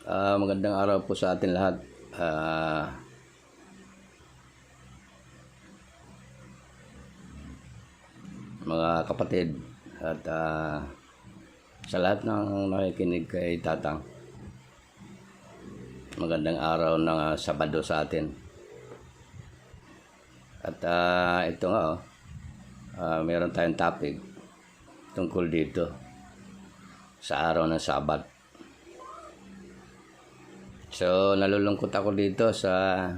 Magandang araw po sa atin lahat. Ah, Mga kapatid at sa lahat ng nakikinig kay Tatang. Magandang araw ng Sabado sa atin. At ito nga meron tayong topic tungkol dito sa araw ng Sabat. So, nalulungkot ako dito sa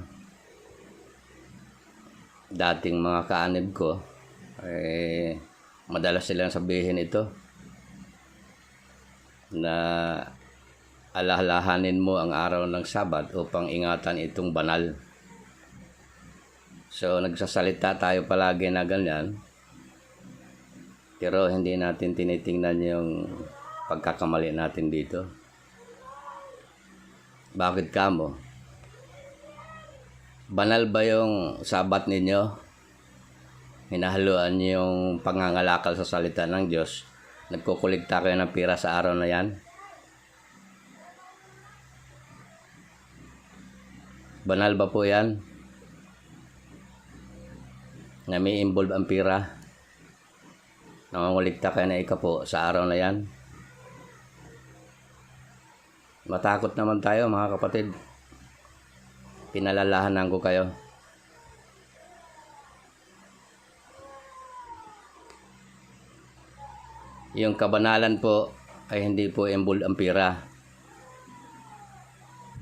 dating mga kaanib ko. Madalas silang sabihin ito na alalahanin mo ang araw ng Sabat upang ingatan itong banal. So, nagsasalita tayo palagi na ganyan, pero hindi natin tinitingnan yung pagkakamali natin dito. Bakit kamo? Banal ba yung Sabat ninyo? Hinahaluan yung pangangalakal sa salita ng Diyos? Nagkukulikta kayo ng pira sa araw na yan? Banal ba po yan? Na may involve ang pira? Nangungulikta kayo na ikapo sa araw na yan? Matakot naman tayo mga kapatid. Pinalalahanan ko kayo. Yung kabanalan po ay hindi po involved ang pira.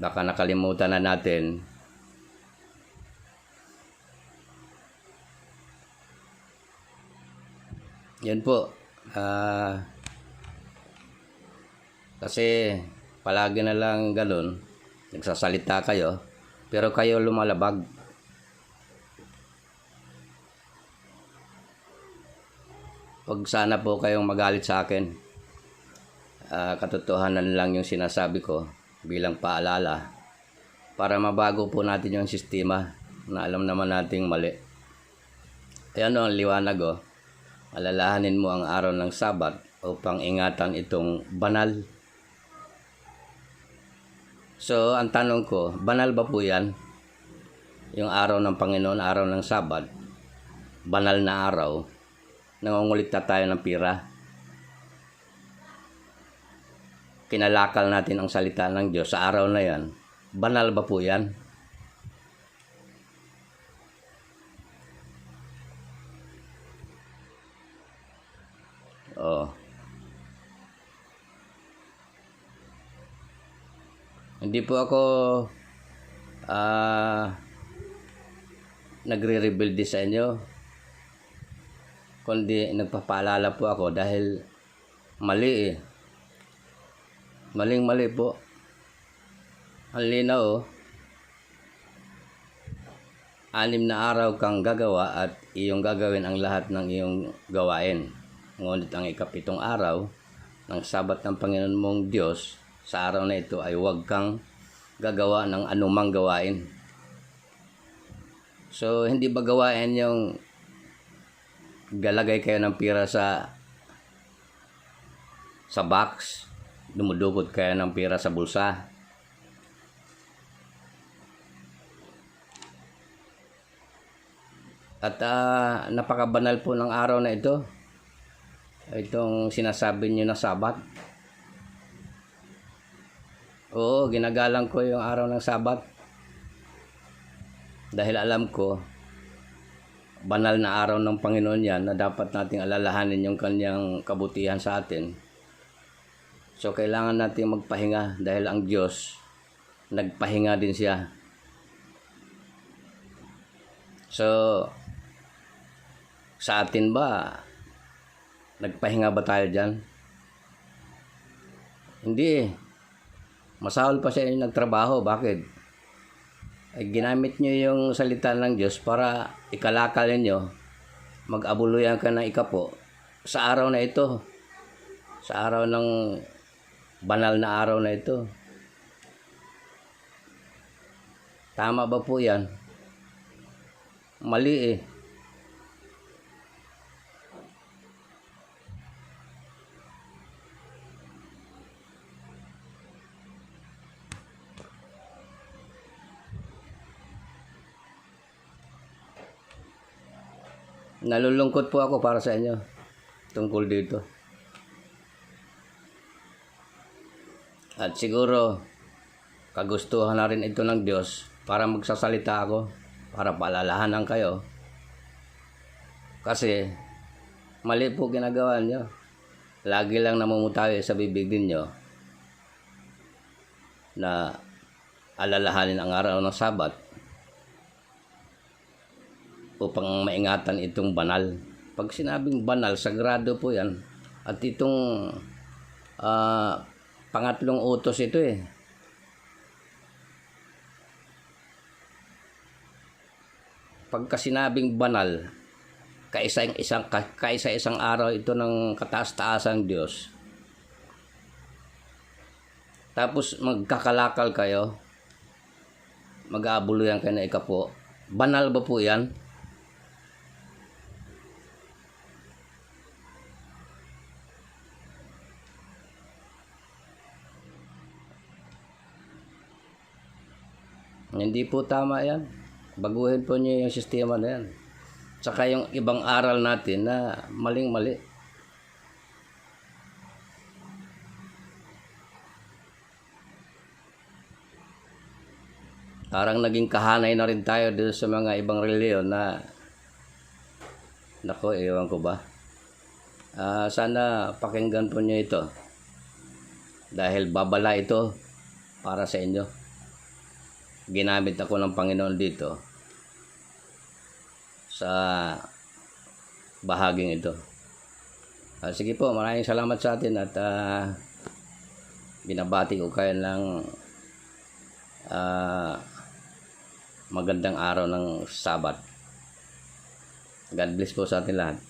Baka nakalimutan na natin. Yan po. Kasi palagi na lang ganun, nagsasalita kayo, pero kayo lumalabag. Huwag sana po kayong magalit sa akin. Katotohanan lang yung sinasabi ko bilang paalala para mabago po natin yung sistema na alam naman nating mali. Ayan ang liwanag. Alalahanin mo ang araw ng Sabat upang ingatan itong banal. So, ang tanong ko, banal ba po yan? Yung araw ng Panginoon, araw ng Sabat, banal na araw, nangungulikta tayo ng pira. Kinalakal natin ang salita ng Diyos sa araw na yan. Banal ba po yan? Hindi po ako nagre-rebelde sa inyo, kundi nagpapaalala po ako dahil mali Maling-mali po. Ang linaw, 6 na araw kang gagawa at iyong gagawin ang lahat ng iyong gawain. Ngunit ang 7 araw ng Sabat ng Panginoon mong Diyos, sa araw na ito ay huwag kang gagawa ng anumang gawain. So, hindi ba gawain yung galagay kayo ng pira sa box? Dumudukot kayo ng pira sa bulsa? At napakabanal po ng araw na ito. Itong sinasabi nyo na Sabat. Oo, ginagalang ko yung araw ng Sabat. Dahil alam ko, banal na araw ng Panginoon yan na dapat nating alalahanin yung kanyang kabutihan sa atin. So, kailangan natin magpahinga dahil ang Diyos, nagpahinga din siya. So, sa atin ba, nagpahinga ba tayo dyan? Hindi. Masahol pa siya yung nagtrabaho. Bakit? Ay, ginamit nyo yung salita ng Diyos para ikalakal nyo, mag-abuluyan ka ng ikapo sa araw na ito. Sa araw ng banal na araw na ito. Tama ba po yan? Mali Nalulungkot po ako para sa inyo tungkol dito. At siguro, kagustuhan na rin ito ng Diyos para magsasalita ako, para paalalahanan kayo. Kasi, mali po ginagawa nyo. Lagi lang namumutawi sa bibig ninyo na alalahanin ang araw ng Sabat upang maingatan itong banal. Pag sinabing banal, sagrado po yan. At itong pangatlong utos ito eh. Pagka sinabing banal, kaisa-isang araw ito ng kataas-taasang Diyos. Tapos magkakalakal kayo, mag-aabuluyan kayo na ikapo. Banal ba po yan? Hindi po tama yan. Baguhin po niyo yung sistema na yan. Tsaka yung ibang aral natin na maling-mali. Parang naging kahanay na rin tayo dito sa mga ibang reliyon na nako, ewan ko ba. Sana pakinggan po niyo ito. Dahil babala ito para sa inyo. Ginamit ako ng Panginoon dito sa bahaging ito. Sige po, maraming salamat sa atin at binabati ko kayo ng magandang araw ng Sabat. God bless po sa atin lahat.